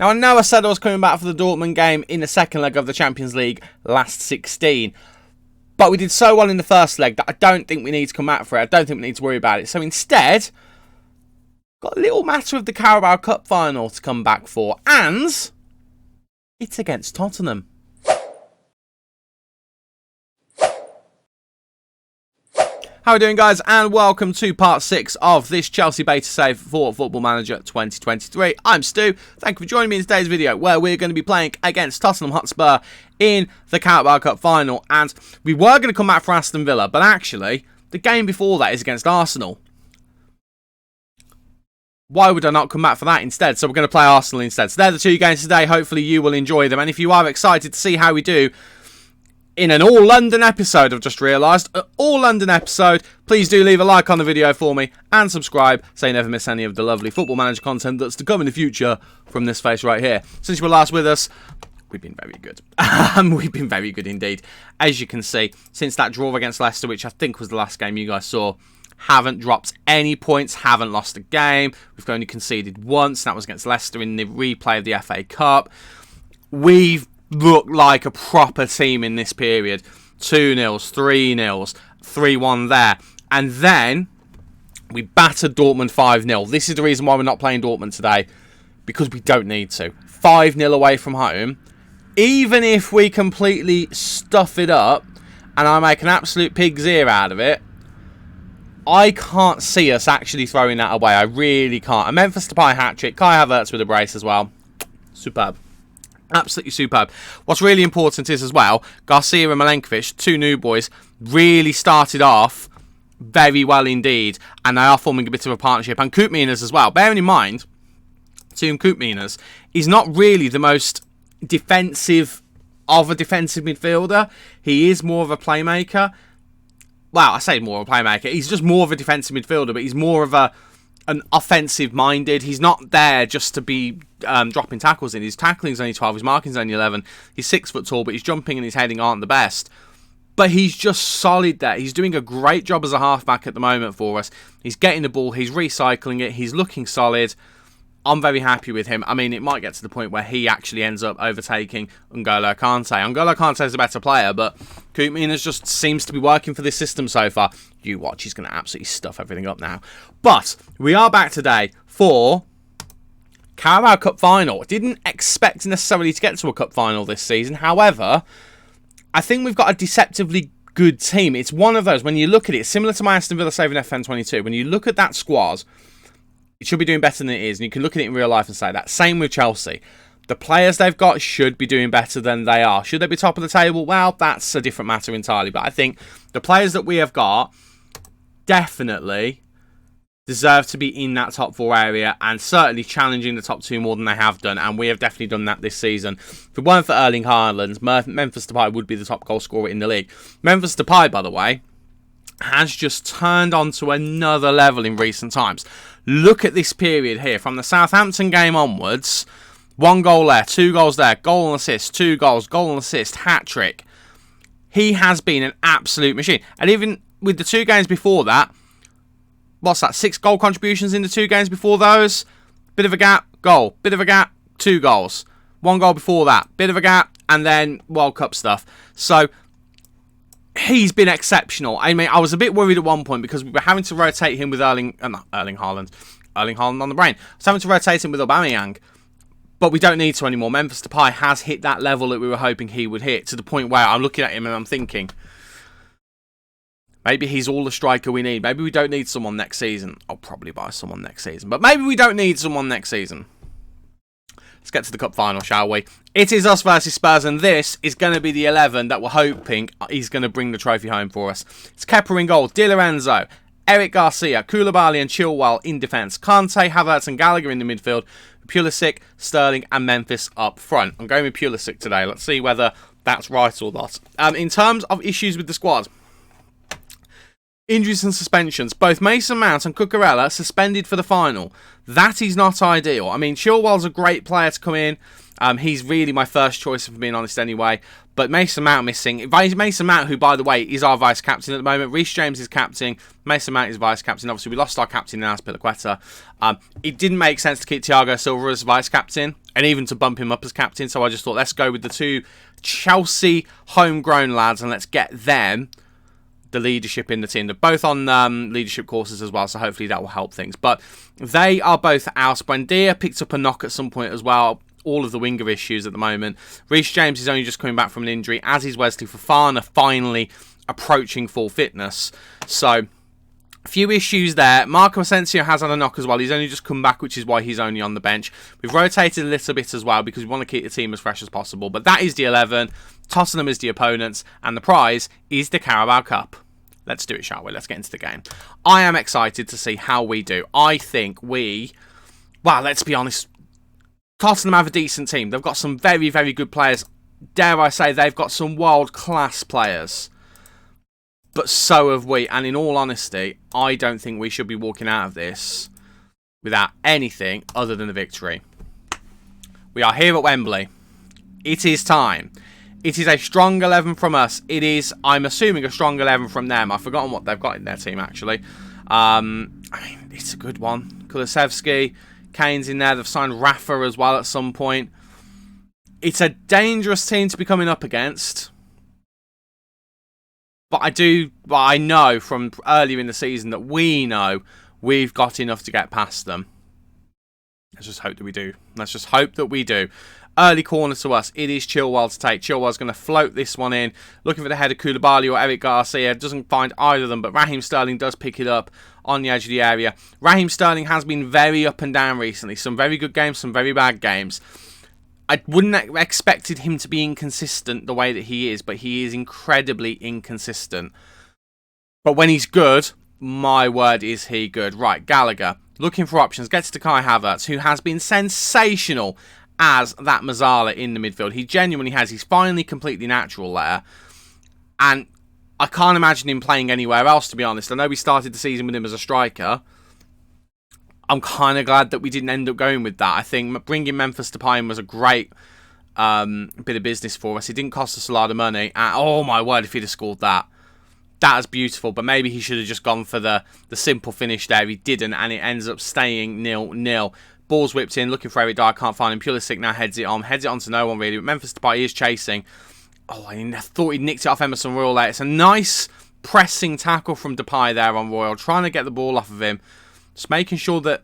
Now, I know I said I was coming back for the Dortmund game in the second leg of the Champions League last 16. But we did so well in the first leg that I don't think we need to come back for it. I don't think we need to worry about it. So instead, got a little matter of the Carabao Cup final to come back for. And it's against Tottenham. How are we doing, guys? And welcome to part 6 of this Chelsea beta save for Football Manager 2023. I'm Stu. Thank you for joining me in today's video, where we're going to be playing against Tottenham Hotspur in the Carabao Cup final. And we were going to come back for Aston Villa, but actually, the game before that is against Arsenal. Why would I not come back for that instead? So we're going to play Arsenal instead. So they're the two games today. Hopefully you will enjoy them. And if you are excited to see how we do in an all-London episode, I've just realised, an all-London episode, please do leave a like on the video for me and subscribe so you never miss any of the lovely Football Manager content that's to come in the future from this face right here. Since you were last with us, we've been very good. We've been very good indeed. As you can see, since that draw against Leicester, which I think was the last game you guys saw, haven't dropped any points, haven't lost a game. We've only conceded once, that was against Leicester in the replay of the FA Cup. We've look like a proper team in this period. 2-0, 3-0, 3-1 there. And then we battered Dortmund 5-0. This is the reason why we're not playing Dortmund today, because we don't need to. 5-0 away from home. Even if we completely stuff it up and I make an absolute pig's ear out of it, I can't see us actually throwing that away. I really can't. A Memphis Depay hat-trick. Kai Havertz with a brace as well. Superb. Absolutely superb. What's really important is as well, Garcia and Milenkovic, two new boys, really started off very well indeed, and they are forming a bit of a partnership. And Koopmeiners as well. Bearing in mind, Team Koopmeiners is not really the most defensive of a defensive midfielder. He is more of a playmaker. Well, I say more of a playmaker. He's just more of a defensive midfielder, but he's more of an offensive-minded. He's not there just to be dropping tackles in. His tackling's only 12, his marking's only 11. He's 6 foot tall, but his jumping and his heading aren't the best. But he's just solid there. He's doing a great job as a halfback at the moment for us. He's getting the ball, he's recycling it, he's looking solid. I'm very happy with him. I mean, it might get to the point where he actually ends up overtaking N'Golo Kante. N'Golo Kante is a better player, but Koopmeiners just seems to be working for this system so far. You watch, he's going to absolutely stuff everything up now. But we are back today for Carabao Cup final. Didn't expect necessarily to get to a cup final this season. However, I think we've got a deceptively good team. It's one of those, when you look at it, similar to my Aston Villa save in FM22, when you look at that squad, it should be doing better than it is. And you can look at it in real life and say that. Same with Chelsea. The players they've got should be doing better than they are. Should they be top of the table? Well, that's a different matter entirely. But I think the players that we have got definitely deserve to be in that top 4 area and certainly challenging the top 2 more than they have done. And we have definitely done that this season. If it weren't for Erling Haaland, Memphis Depay would be the top goal scorer in the league. Memphis Depay, by the way, has just turned on to another level in recent times. Look at this period here. From the Southampton game onwards, 1 goal there, 2 goals there, goal and assist, 2 goals, goal and assist, hat-trick. He has been an absolute machine. And even with the 2 games before that, what's that, 6 goal contributions in the 2 games before those? Bit of a gap, goal. Bit of a gap, 2 goals. 1 goal before that, bit of a gap, and then World Cup stuff. So he's been exceptional. I mean, I was a bit worried at one point because we were having to rotate him with Erling Haaland on the brain. I was having to rotate him with Aubameyang, but we don't need to anymore. Memphis Depay has hit that level that we were hoping he would hit, to the point where I'm looking at him and I'm thinking, maybe he's all the striker we need. Maybe we don't need someone next season. I'll probably buy someone next season, but maybe we don't need someone next season. Let's get to the cup final, shall we? It is us versus Spurs, and this is going to be the 11 that we're hoping is going to bring the trophy home for us. It's Kepa in goal, Di Lorenzo, Eric Garcia, Koulibaly and Chilwell in defence, Kante, Havertz and Gallagher in the midfield, Pulisic, Sterling and Memphis up front. I'm going with Pulisic today. Let's see whether that's right or not. In terms of issues with the squad, Injuries and suspensions. Both Mason Mount and Cucurella suspended for the final. That is not ideal. I mean, Chilwell's a great player to come in. He's really my first choice, if I'm being honest, anyway. But Mason Mount missing. Mason Mount, who, by the way, is our vice-captain at the moment. Reece James is captain. Mason Mount is vice-captain. Obviously, we lost our captain now, Azpilicueta. It didn't make sense to keep Thiago Silva as vice-captain and even to bump him up as captain. So I just thought, let's go with the two Chelsea homegrown lads and let's get them the leadership in the team. They're both on leadership courses as well, so hopefully that will help things. But they are both out. Buendia picked up a knock at some point as well. All of the winger issues at the moment. Reece James is only just coming back from an injury, as is Wesley Fofana, finally approaching full fitness. So, a few issues there. Marco Asensio has had a knock as well. He's only just come back, which is why he's only on the bench. We've rotated a little bit as well because we want to keep the team as fresh as possible. But that is the 11. Tottenham is the opponents, and the prize is the Carabao Cup. Let's do it, shall we? Let's get into the game. I am excited to see how we do. I think well, let's be honest, Tottenham have a decent team. They've got some very, very good players. Dare I say, they've got some world-class players. But so have we. And in all honesty, I don't think we should be walking out of this without anything other than a victory. We are here at Wembley. It is time. It is a strong 11 from us. It is, I'm assuming, a strong 11 from them. I've forgotten what they've got in their team, actually. I mean, it's a good one. Kulusevski, Kane's in there. They've signed Rafa as well at some point. It's a dangerous team to be coming up against. But I know from earlier in the season that we know we've got enough to get past them. Let's just hope that we do. Let's just hope that we do. Early corner to us. It is Chilwell to take. Chilwell's going to float this one in. Looking for the head of Koulibaly or Eric Garcia. Doesn't find either of them, but Raheem Sterling does pick it up on the edge of the area. Raheem Sterling has been very up and down recently. Some very good games, some very bad games. I wouldn't have expected him to be inconsistent the way that he is, but he is incredibly inconsistent. But when he's good, my word, is he good. Right, Gallagher, looking for options, gets to Kai Havertz, who has been sensational as that Mazzala in the midfield. He genuinely has. He's finally completely natural there. And I can't imagine him playing anywhere else, to be honest. I know we started the season with him as a striker. I'm kind of glad that we didn't end up going with that. I think bringing Memphis Depay was a great bit of business for us. It didn't cost us a lot of money. And, oh my word, if he'd have scored that. That is beautiful. But maybe he should have just gone for the simple finish there. He didn't, and it ends up staying 0-0. Ball's whipped in, looking for Eric Dyer, can't find him. Pulisic now heads it on to no one really. But Memphis Depay is chasing. Oh, I thought he'd nicked it off Emerson Royal there. It's a nice pressing tackle from Depay there on Royal, trying to get the ball off of him. Just making sure that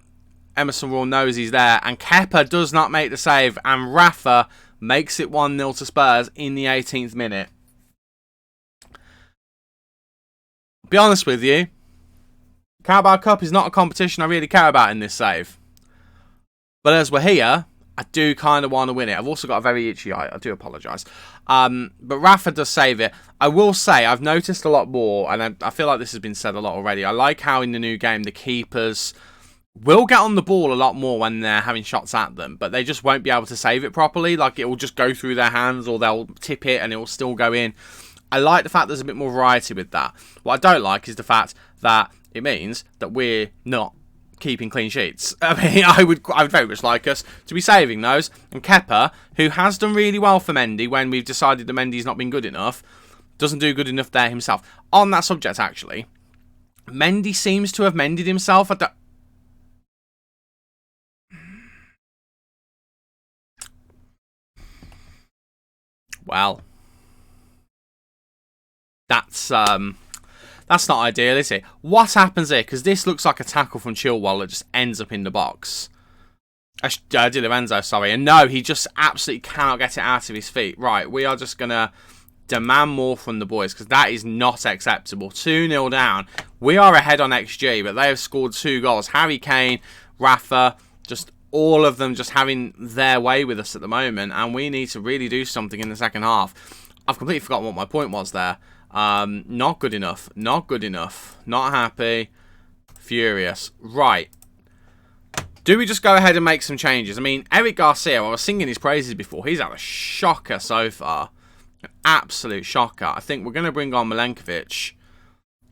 Emerson Royal knows he's there. And Kepa does not make the save. And Rafa makes it 1-0 to Spurs in the 18th minute. Be honest with you, Carabao Cup is not a competition I really care about in this save. But as we're here, I do kind of want to win it. I've also got a very itchy eye. I do apologise. But Rafa does save it. I will say, I've noticed a lot more, and I feel like this has been said a lot already. I like how in the new game, the keepers will get on the ball a lot more when they're having shots at them, but they just won't be able to save it properly. Like, it will just go through their hands, or they'll tip it and it will still go in. I like the fact there's a bit more variety with that. What I don't like is the fact that it means that we're not keeping clean sheets. I mean, I would very much like us to be saving those. And Kepa, who has done really well for Mendy when we've decided that Mendy's not been good enough, doesn't do good enough there himself. On that subject, actually, Mendy seems to have mended himself. Well, that's not ideal, is it? What happens here? Because this looks like a tackle from Chilwell that just ends up in the box. Di Lorenzo, sorry. And no, he just absolutely cannot get it out of his feet. Right, we are just going to demand more from the boys, because that is not acceptable. 2-0 down. We are ahead on XG, but they have scored 2 goals. Harry Kane, Rafa, just all of them just having their way with us at the moment. And we need to really do something in the second half. I've completely forgotten what my point was there. Not good enough. Not good enough. Not happy. Furious. Right. Do we just go ahead and make some changes? I mean, Eric Garcia, I was singing his praises before. He's had a shocker so far. An absolute shocker. I think we're going to bring on Milenkovic,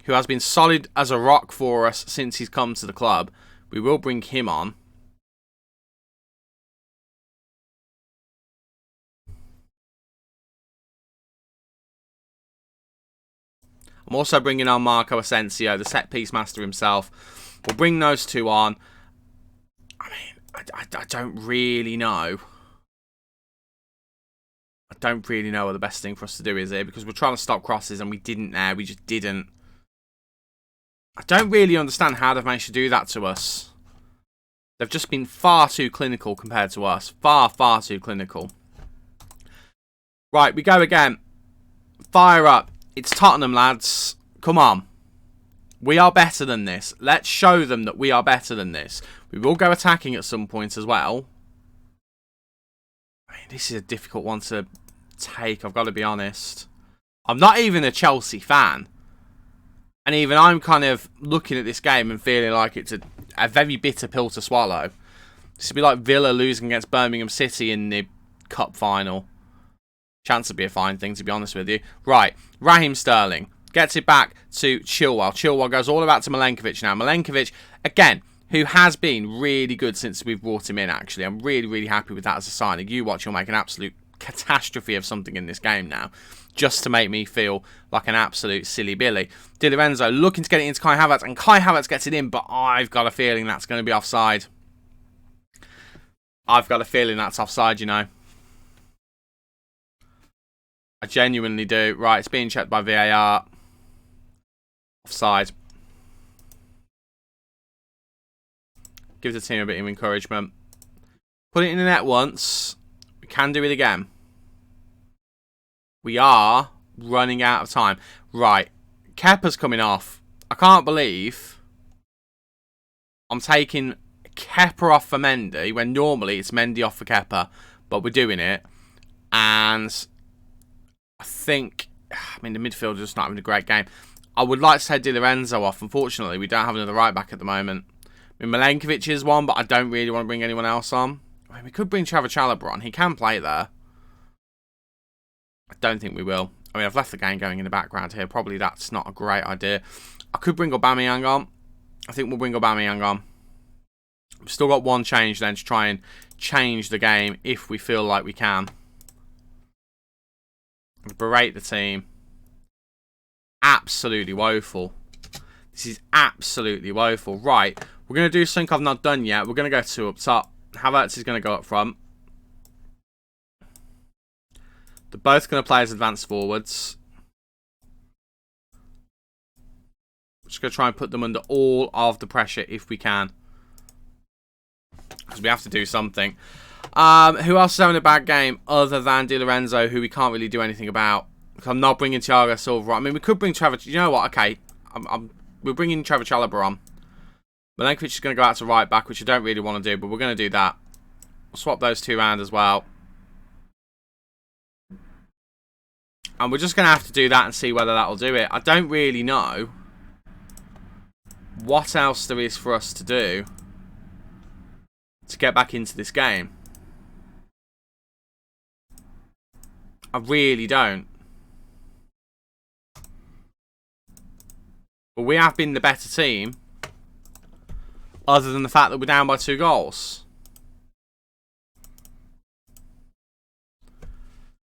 who has been solid as a rock for us since he's come to the club. We will bring him on. I'm also bringing on Marco Asensio, the set-piece master himself. We'll bring those two on. I mean, I don't really know. I don't really know what the best thing for us to do is here, because we're trying to stop crosses and we didn't there. We just didn't. I don't really understand how they've managed to do that to us. They've just been far too clinical compared to us. Far, far too clinical. Right, we go again. Fire up. It's Tottenham, lads. Come on. We are better than this. Let's show them that we are better than this. We will go attacking at some point as well. I mean, this is a difficult one to take, I've got to be honest. I'm not even a Chelsea fan. And even I'm kind of looking at this game and feeling like it's a very bitter pill to swallow. This would be like Villa losing against Birmingham City in the cup final. Chance would be a fine thing, to be honest with you. Right, Raheem Sterling gets it back to Chilwell. Chilwell goes all about to Milenkovic now. Milenkovic, again, who has been really good since we've brought him in, actually. I'm really, really happy with that as a signing. You watch, you'll make an absolute catastrophe of something in this game now, just to make me feel like an absolute silly Billy. Di Lorenzo looking to get it into Kai Havertz, and Kai Havertz gets it in, but I've got a feeling that's going to be offside. I've got a feeling that's offside, you know. I genuinely do. Right, it's being checked by VAR. Offside. Give the team a bit of encouragement. Put it in the net once. We can do it again. We are running out of time. Right, Kepa's coming off. I can't believe I'm taking Kepa off for Mendy when normally it's Mendy off for Kepa, but we're doing it. And I think, I mean, the midfielder's just not having a great game. I would like to take Di Lorenzo off. Unfortunately, we don't have another right back at the moment. I mean, Milenkovic is one, but I don't really want to bring anyone else on. I mean, we could bring Trevor Chalobah on. He can play there. I don't think we will. I mean, I've left the game going in the background here. Probably that's not a great idea. I could bring Aubameyang on. I think we'll bring Aubameyang on. We've still got one change then to try and change the game if we feel like we can. Berate the team. Absolutely woeful. This is absolutely woeful. Right, we're going to do something I've not done yet. We're going to go two up top. Havertz is going to go up front. They're both going to play as advanced forwards. We're just going to try and put them under all of the pressure if we can. Because we have to do something. Who else is having a bad game other than Di Lorenzo, who we can't really do anything about? I'm not bringing Thiago Silva on. I mean, we could bring Trevor... You know what? Okay. We're bringing Trevor Chalobah on. Milenkovic is going to go out to right back, which I don't really want to do, but we're going to do that. We'll swap those two around as well. And we're just going to have to do that and see whether that will do it. I don't really know what else there is for us to do to get back into this game. I really don't. But we have been the better team, other than the fact that we're down by 2 goals.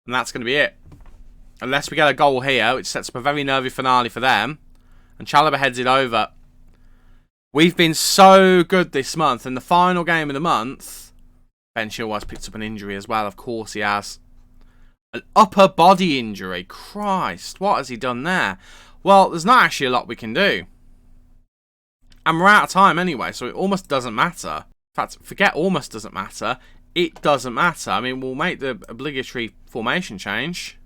And that's going to be it. Unless we get a goal here, which sets up a very nervy finale for them. And Chalobah heads it over. We've been so good this month. And the final game of the month, Ben Chilwell's picked up an injury as well. Of course he has. An upper body injury. Christ, what has he done there? Well, there's not actually a lot we can do. And we're out of time anyway, so it almost doesn't matter. In fact, forget almost doesn't matter. It doesn't matter. I mean, we'll make the obligatory formation change.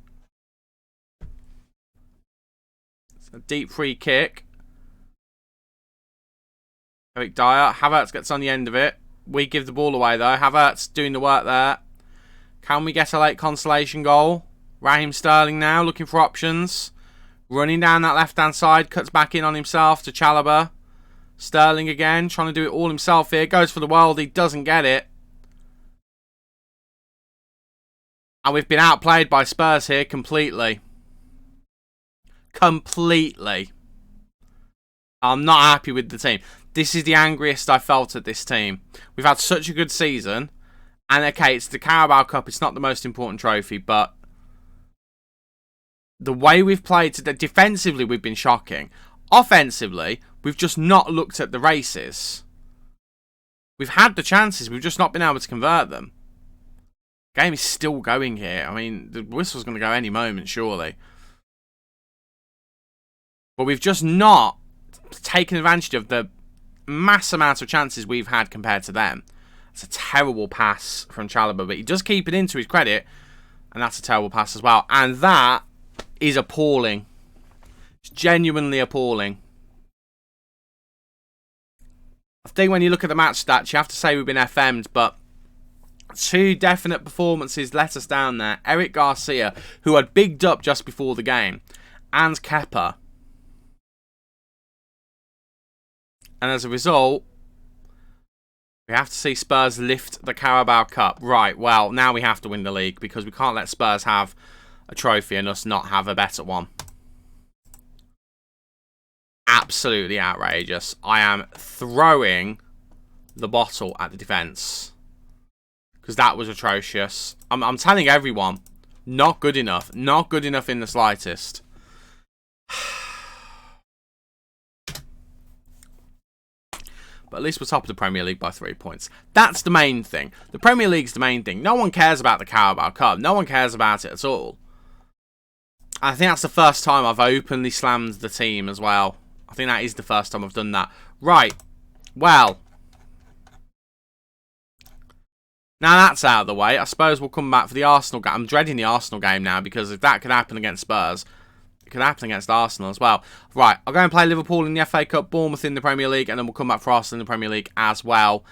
It's a deep free kick. Eric Dyer. Havertz gets on the end of it. We give the ball away, though. Havertz doing the work there. Can we get a late consolation goal? Raheem Sterling now, looking for options. Running down that left-hand side, cuts back in on himself to Chalobah. Sterling again, trying to do it all himself here. Goes for the world, he doesn't get it. And we've been outplayed by Spurs here completely. Completely. I'm not happy with the team. This is the angriest I felt at this team. We've had such a good season. And okay, it's the Carabao Cup. It's not the most important trophy, but the way we've played today, defensively, we've been shocking. Offensively, we've just not looked at the races. We've had the chances. We've just not been able to convert them. Game is still going here. I mean, the whistle's going to go any moment, surely. But we've just not taken advantage of the mass amount of chances we've had compared to them. It's a terrible pass from Chalobah, but he does keep it in to his credit. And that's a terrible pass as well. And that is appalling. It's genuinely appalling. I think when you look at the match stats, you have to say we've been FM'd, but two definite performances let us down there. Eric Garcia, who had bigged up just before the game, and Kepa. And as a result, we have to see Spurs lift the Carabao Cup. Right, well, now we have to win the league because we can't let Spurs have a trophy and us not have a better one. Absolutely outrageous. I am throwing the bottle at the defence because that was atrocious. I'm telling everyone, not good enough. Not good enough in the slightest. But at least we're top of the Premier League by 3 points. That's the main thing. The Premier League's the main thing. No one cares about the Carabao Cup. No one cares about it at all. I think that's the first time I've openly slammed the team as well. I think that is the first time I've done that. Right. Well. Now that's out of the way. I suppose we'll come back for the Arsenal game. I'm dreading the Arsenal game now because if that could happen against Spurs, it could happen against Arsenal as well. Right. I'll go and play Liverpool in the FA Cup, Bournemouth in the Premier League, and then we'll come back for Arsenal in the Premier League as well.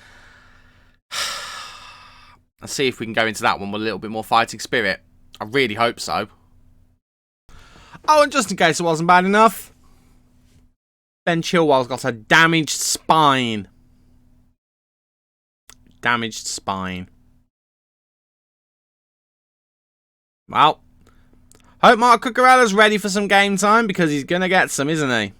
Let's see if we can go into that one with a little bit more fighting spirit. I really hope so. Oh, and just in case it wasn't bad enough, Ben Chilwell's got a damaged spine. Damaged spine. Well, hope Mark Cucurella's ready for some game time because he's going to get some, isn't he?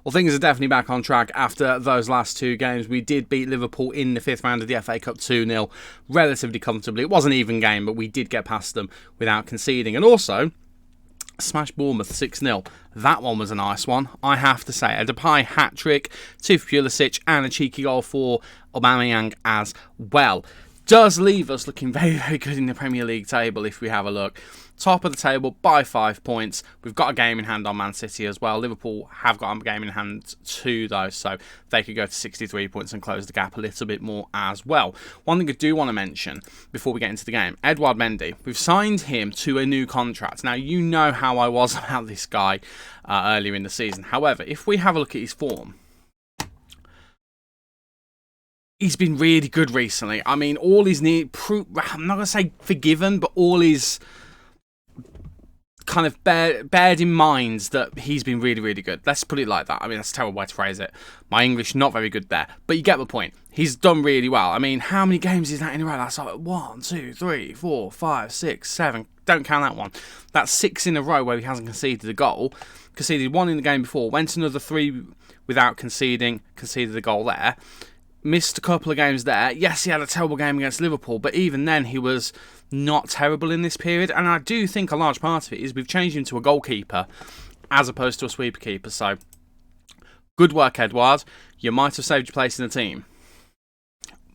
Well, things are definitely back on track after those last two games. We did beat Liverpool in the 5th round of the FA Cup 2-0 relatively comfortably. It was an even game, but we did get past them without conceding. And also smashed Bournemouth 6-0. That one was a nice one, I have to say. A Depay hat-trick, 2 for Pulisic, and a cheeky goal for Aubameyang as well. Does leave us looking very, very good in the Premier League table if we have a look. Top of the table by 5 points. We've got a game in hand on Man City as well. Liverpool have got a game in hand too, though, so they could go to 63 points and close the gap a little bit more as well. One thing I do want to mention before we get into the game, Edouard Mendy. We've signed him to a new contract. Now, you know how I was about this guy earlier in the season. However, if we have a look at his form, he's been really good recently. I mean, all his I'm not going to say forgiven, but all his kind of bared in mind that he's been really, really good. Let's put it like that. I mean, that's a terrible way to phrase it. My English, not very good there. But you get the point. He's done really well. I mean, how many games is that in a row? That's like 1, 2, 3, 4, 5, 6, 7. Don't count that one. That's 6 in a row where he hasn't conceded a goal. Conceded 1 in the game before. Went another 3 without conceding. Conceded a goal there. Missed a couple of games there. Yes, he had a terrible game against Liverpool, but even then he was not terrible in this period. And I do think a large part of it is we've changed him to a goalkeeper as opposed to a sweeper keeper. So, good work, Edouard. You might have saved your place in the team.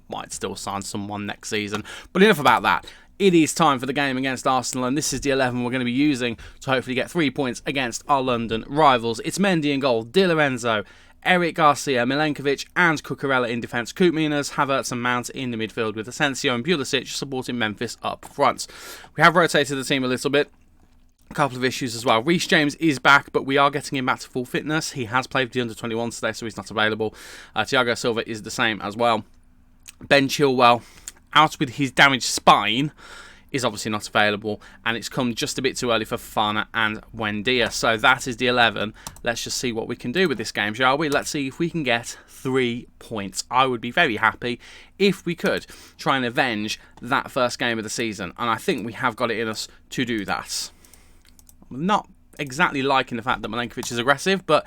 Might still sign someone next season. But enough about that. It is time for the game against Arsenal, and this is the 11 we're going to be using to hopefully get 3 points against our London rivals. It's Mendy in goal, Di Lorenzo, Eric Garcia, Milenkovic and Cucurella in defence. Koopmeiners, Havertz and Mount in the midfield with Asensio and Pulisic supporting Memphis up front. We have rotated the team a little bit. A couple of issues as well. Reece James is back, but we are getting him back to full fitness. He has played for the under-21s today, so he's not available. Thiago Silva is the same as well. Ben Chilwell, out with his damaged spine, is obviously not available, and it's come just a bit too early for Fofana and Buendia. So that is the 11. Let's just see what we can do with this game, shall we? Let's see if we can get 3 points. I would be very happy if we could try and avenge that first game of the season, and I think we have got it in us to do that. I'm not exactly liking the fact that Milenkovic is aggressive, but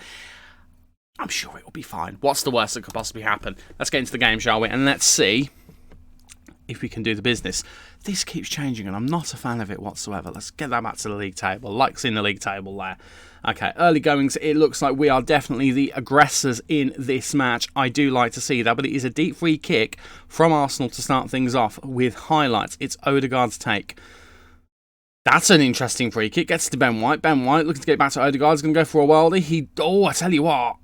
I'm sure it will be fine. What's the worst that could possibly happen? Let's get into the game, shall we? And let's see if we can do the business. This keeps changing, and I'm not a fan of it whatsoever. Let's get that back to the league table. Like seeing the league table there. Okay, early goings, it looks like we are definitely the aggressors in this match. I do like to see that, but it is a deep free kick from Arsenal to start things off with highlights. It's Odegaard's take. That's an interesting free kick. Gets to Ben White. Ben White looking to get back to Odegaard. He's going to go for a worldie. I tell you what.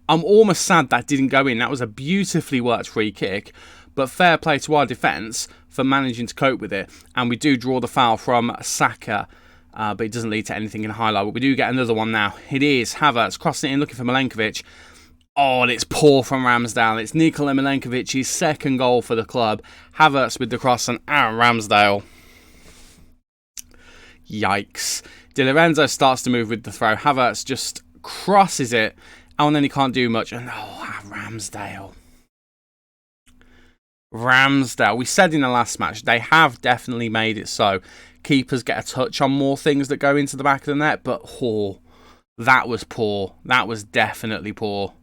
I'm almost sad that didn't go in. That was a beautifully worked free kick. But fair play to our defence for managing to cope with it. And we do draw the foul from Saka. But it doesn't lead to anything in highlight. But we do get another one now. It is Havertz crossing it in, looking for Milenkovic. Oh, and it's poor from Ramsdale. It's Nikola Milenkovic's second goal for the club. Havertz with the cross and Aaron Ramsdale. Yikes. Di Lorenzo starts to move with the throw. Havertz just crosses it. And then he can't do much. And Ramsdale. Ramsdale. We said in the last match, they have definitely made it so keepers get a touch on more things that go into the back of the net. But, that was poor. That was definitely poor.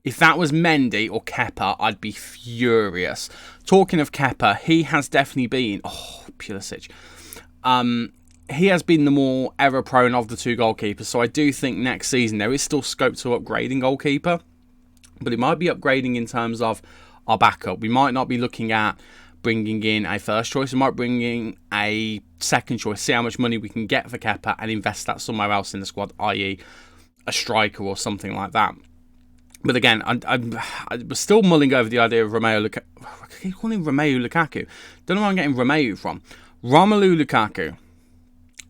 If that was Mendy or Kepa, I'd be furious. Talking of Kepa, he has definitely been... Pulisic. He has been the more error-prone of the two goalkeepers. So I do think next season there is still scope to upgrading goalkeeper. But it might be upgrading in terms of our backup. We might not be looking at bringing in a first choice. We might bring in a second choice. See how much money we can get for Kepa and invest that somewhere else in the squad. I.e. a striker or something like that. But again, I was still mulling over the idea of Romelu Lukaku. I keep calling him Romelu Lukaku. Don't know where I'm getting Romelu from. Romelu Lukaku.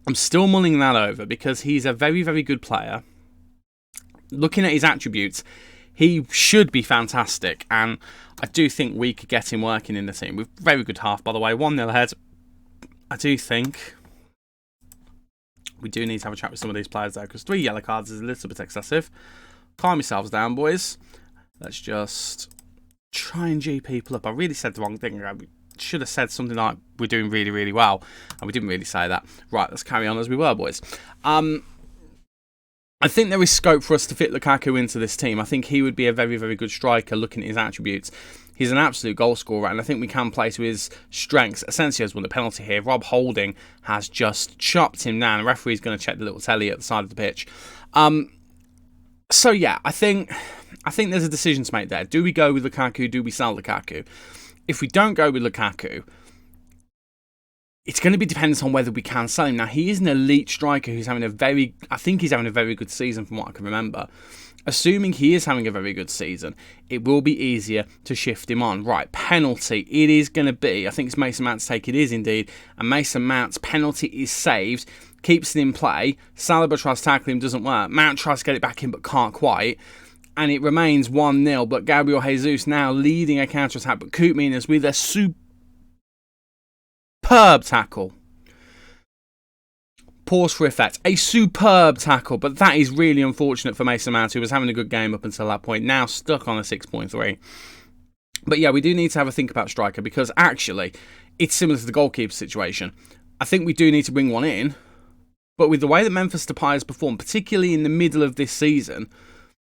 I'm still mulling that over because he's a very, very good player. Looking at his attributes, he should be fantastic. And I do think we could get him working in the team. With very good half, by the way. 1-0 ahead. I do think we do need to have a chat with some of these players though, because 3 yellow cards is a little bit excessive. Calm yourselves down, boys. Let's just try and G people up. I really said the wrong thing. I should have said something like, we're doing really, really well. And we didn't really say that. Right, let's carry on as we were, boys. I think there is scope for us to fit Lukaku into this team. I think he would be a very, very good striker looking at his attributes. He's an absolute goal scorer, and I think we can play to his strengths. Asensio's won the penalty here. Rob Holding has just chopped him down. The referee's going to check the little telly at the side of the pitch. So yeah, I think there's a decision to make there. Do we go with Lukaku? Do we sell Lukaku? If we don't go with Lukaku, it's going to be dependent on whether we can sell him. Now, he is an elite striker who's having I think he's having a very good season from what I can remember. Assuming he is having a very good season, it will be easier to shift him on. Right, penalty. It is going to be, I think it's Mason Mount's take. It is indeed. And Mason Mount's penalty is saved. Keeps it in play. Saliba tries to tackle him, doesn't work. Mount tries to get it back in, but can't quite. And it remains 1-0. But Gabriel Jesus now leading a counter-attack. But Koopmeiners with a superb tackle. Pause for effect. A superb tackle. But that is really unfortunate for Mason Mount, who was having a good game up until that point. Now stuck on a 6.3. But yeah, we do need to have a think about striker. Because actually, it's similar to the goalkeeper situation. I think we do need to bring one in. But with the way that Memphis Depay has performed, particularly in the middle of this season,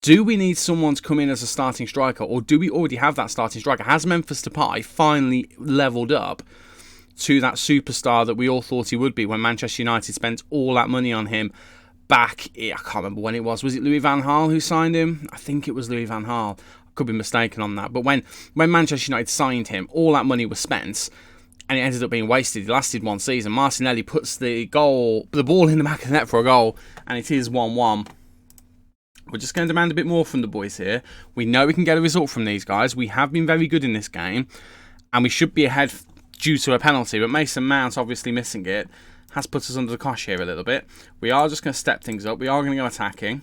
do we need someone to come in as a starting striker, or do we already have that starting striker? Has Memphis Depay finally levelled up to that superstar that we all thought he would be when Manchester United spent all that money on him back, I can't remember when it was. Was it Louis van Gaal who signed him? I think it was Louis van Gaal. I could be mistaken on that. But when Manchester United signed him, all that money was spent. And it ended up being wasted. It lasted one season. Martinelli puts the ball in the back of the net for a goal, and it is 1-1. We're just going to demand a bit more from the boys here. We know we can get a result from these guys. We have been very good in this game, and we should be ahead due to a penalty. But Mason Mount, obviously missing it, has put us under the cosh here a little bit. We are just going to step things up. We are going to go attacking.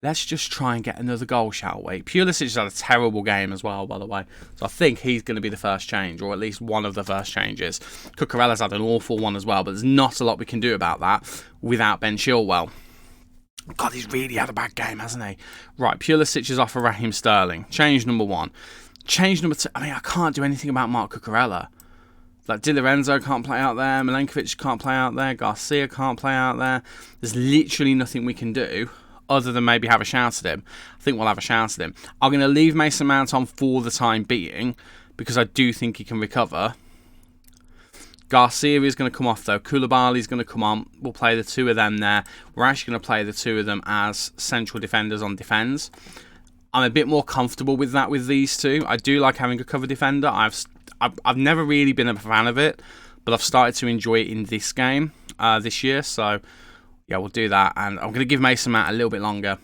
Let's just try and get another goal, shall we? Pulisic has had a terrible game as well, by the way. So I think he's going to be the first change, or at least one of the first changes. Cucurella's had an awful one as well, but there's not a lot we can do about that without Ben Chilwell. God, he's really had a bad game, hasn't he? Right, Pulisic is off for Raheem Sterling. Change number 1. Change number 2. I mean, I can't do anything about Marc Cucurella. Like Di Lorenzo can't play out there, Milenkovic can't play out there, Garcia can't play out there. There's literally nothing we can do other than maybe have a shout at him. I think we'll have a shout at him. I'm going to leave Mason Mount on for the time being because I do think he can recover. Garcia is going to come off though. Koulibaly is going to come on. We'll play the two of them there. We're actually going to play the two of them as central defenders on defence. I'm a bit more comfortable with that with these two. I do like having a cover defender. I've never really been a fan of it, but I've started to enjoy it in this game this year. So yeah, we'll do that. And I'm going to give Mason Mount a little bit longer.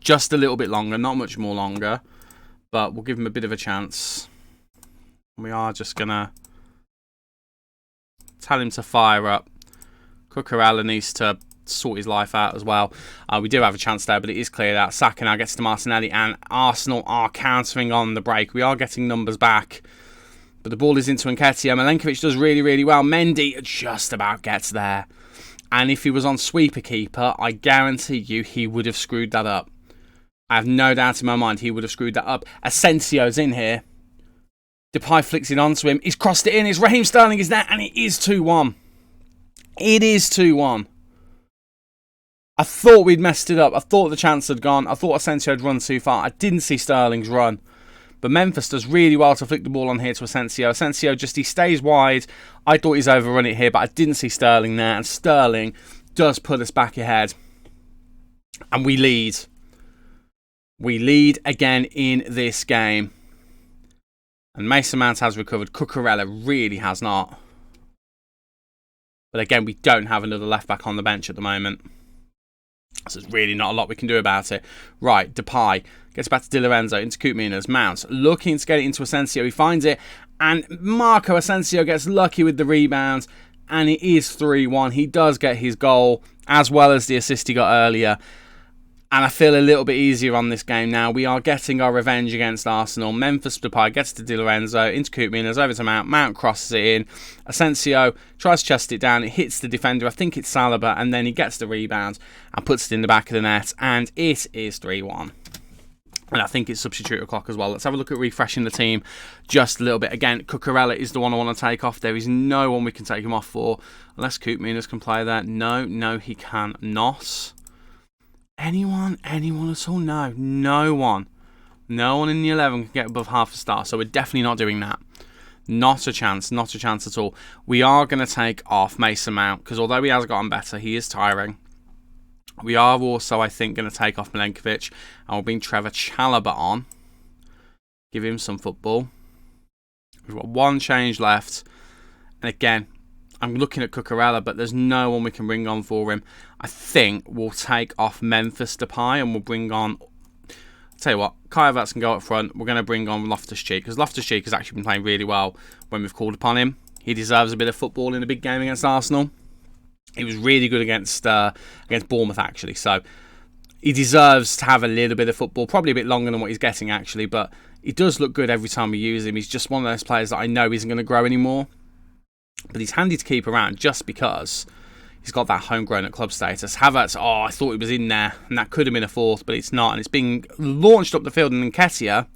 Just a little bit longer, not much more longer. But we'll give him a bit of a chance. We are just going to tell him to fire up. Cucurella needs to sort his life out as well. We do have a chance there, but it is cleared out. Saka now gets to Martinelli, and Arsenal are countering on the break. We are getting numbers back, but the ball is into Nketiah. Milenkovic does really, really well. Mendy just about gets there. And if he was on sweeper keeper, I guarantee you he would have screwed that up. I have no doubt in my mind he would have screwed that up. Asensio's in here. Depay flicks it onto him. He's crossed it in. It's Raheem Sterling is there, and it is 2-1. It is 2-1. I thought we'd messed it up. I thought the chance had gone. I thought Asensio had run too far. I didn't see Sterling's run. But Memphis does really well to flick the ball on here to Asensio. Asensio he stays wide. I thought he's overrun it here, but I didn't see Sterling there. And Sterling does put us back ahead. And we lead. We lead again in this game. And Mason Mount has recovered. Cucurella really has not. But again, we don't have another left back on the bench at the moment. So there's really not a lot we can do about it. Right, Depay gets back to Di Lorenzo into Koopmeiners. Mount looking to get it into Asensio. He finds it. And Marco Asensio gets lucky with the rebound. And it is 3-1. He does get his goal as well as the assist he got earlier. And I feel a little bit easier on this game now. We are getting our revenge against Arsenal. Memphis Depay gets to Di Lorenzo, into Koopmeiners, over to Mount. Mount crosses it in. Asensio tries to chest it down. It hits the defender. I think it's Saliba. And then he gets the rebound and puts it in the back of the net. And it is 3-1. And I think it's substitute o'clock as well. Let's have a look at refreshing the team just a little bit. Again, Cucurella is the one I want to take off. There is no one we can take him off for. Unless Koopmeiners can play there. No, he cannot. Anyone at all? No. No one in the 11 can get above half a star. So we're definitely not doing that. Not a chance at all. We are going to take off Mason Mount because although he has gotten better, he is tiring. We are also, I think, going to take off Milenkovic and we'll bring Trevor Chalobah on. Give him some football. We've got one change left. And again, I'm looking at Cucurella, but there's no one we can bring on for him. I think we'll take off Memphis Depay and we'll bring on... I'll tell you what, Kai Havertz can go up front. We're going to bring on Loftus-Cheek because Loftus-Cheek has actually been playing really well when we've called upon him. He deserves a bit of football in a big game against Arsenal. He was really good against Bournemouth, actually. So he deserves to have a little bit of football. Probably a bit longer than what he's getting, actually. But he does look good every time we use him. He's just one of those players that I know isn't going to grow anymore. But he's handy to keep around just because he's got that homegrown at club status. Havertz, I thought he was in there. And that could have been a fourth, but it's not. And it's being launched up the field. And Nketiah,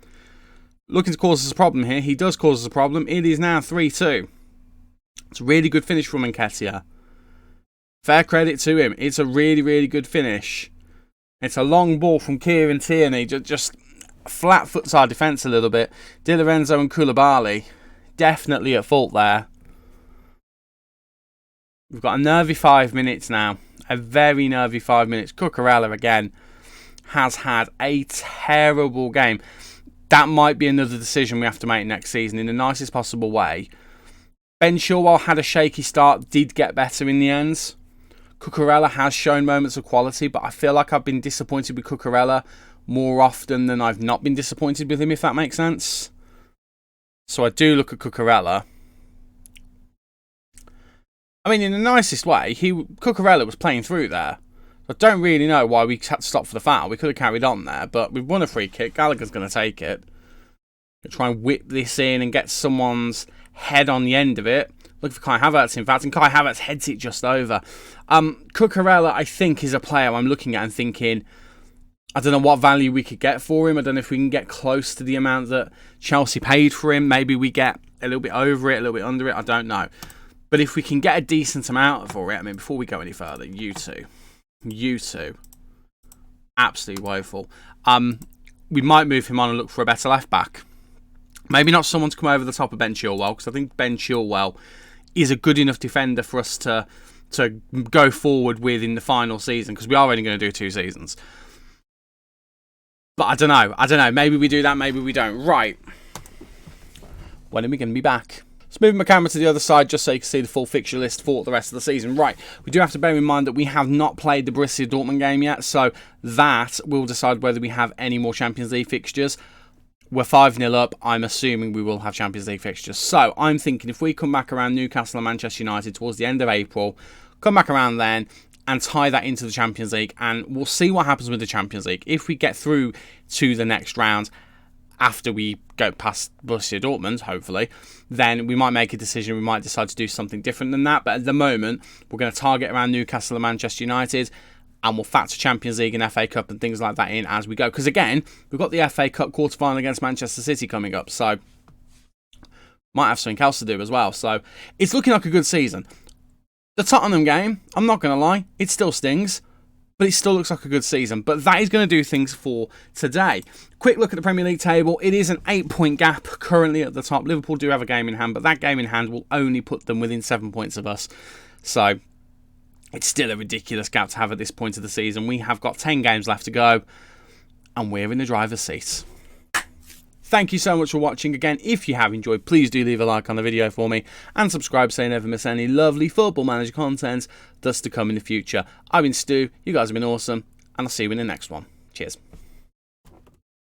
looking to cause us a problem here. He does cause us a problem. It is now 3-2. It's a really good finish from Nketiah. Fair credit to him. It's a really, really good finish. It's a long ball from Kieran Tierney. Just flat foots our defence a little bit. Di Lorenzo and Koulibaly definitely at fault there. We've got a nervy 5 minutes now. A very nervy 5 minutes. Cucurella, again, has had a terrible game. That might be another decision we have to make next season in the nicest possible way. Ben Chilwell had a shaky start, did get better in the end. Cucurella has shown moments of quality, but I feel like I've been disappointed with Cucurella more often than I've not been disappointed with him, if that makes sense. So I do look at Cucurella. I mean, in the nicest way, Cucurella was playing through there. I don't really know why we had to stop for the foul. We could have carried on there, but we've won a free kick. Gallagher's going to take it. We'll try and whip this in and get someone's head on the end of it. Look for Kai Havertz, in fact, and Kai Havertz heads it just over. Cucurella, I think, is a player I'm looking at and thinking, I don't know what value we could get for him. I don't know if we can get close to the amount that Chelsea paid for him. Maybe we get a little bit over it, a little bit under it, I don't know. But if we can get a decent amount for it, I mean, before we go any further, you two, absolutely woeful. We might move him on and look for a better left back. Maybe not someone to come over the top of Ben Chilwell, because I think Ben Chilwell is a good enough defender for us to go forward with in the final season, because we are only going to do 2 seasons. But I don't know. Maybe we do that, maybe we don't. Right. When are we going to be back? Let's move my camera to the other side just so you can see the full fixture list for the rest of the season. Right, we do have to bear in mind that we have not played the Borussia Dortmund game yet, so that will decide whether we have any more Champions League fixtures. We're 5-0 up. I'm assuming we will have Champions League fixtures. So I'm thinking if we come back around Newcastle and Manchester United towards the end of April, come back around then and tie that into the Champions League, and we'll see what happens with the Champions League. If we get through to the next round, after we go past Borussia Dortmund, hopefully, then we might make a decision. We might decide to do something different than that. But at the moment, we're going to target around Newcastle and Manchester United, and we'll factor Champions League and FA Cup and things like that in as we go. Because again, we've got the FA Cup quarter-final against Manchester City coming up, so might have something else to do as well. So it's looking like a good season. The Tottenham game, I'm not going to lie, it still stings, but it still looks like a good season. But that is going to do things for today. Quick look at the Premier League table. It is an 8-point gap currently at the top. Liverpool do have a game in hand, but that game in hand will only put them within 7 points of us. So it's still a ridiculous gap to have at this point of the season. We have got 10 games left to go, and we're in the driver's seat. Thank you so much for watching. Again, if you have enjoyed, please do leave a like on the video for me and subscribe so you never miss any lovely Football Manager content that's to come in the future. I've been Stu, you guys have been awesome, and I'll see you in the next one. Cheers.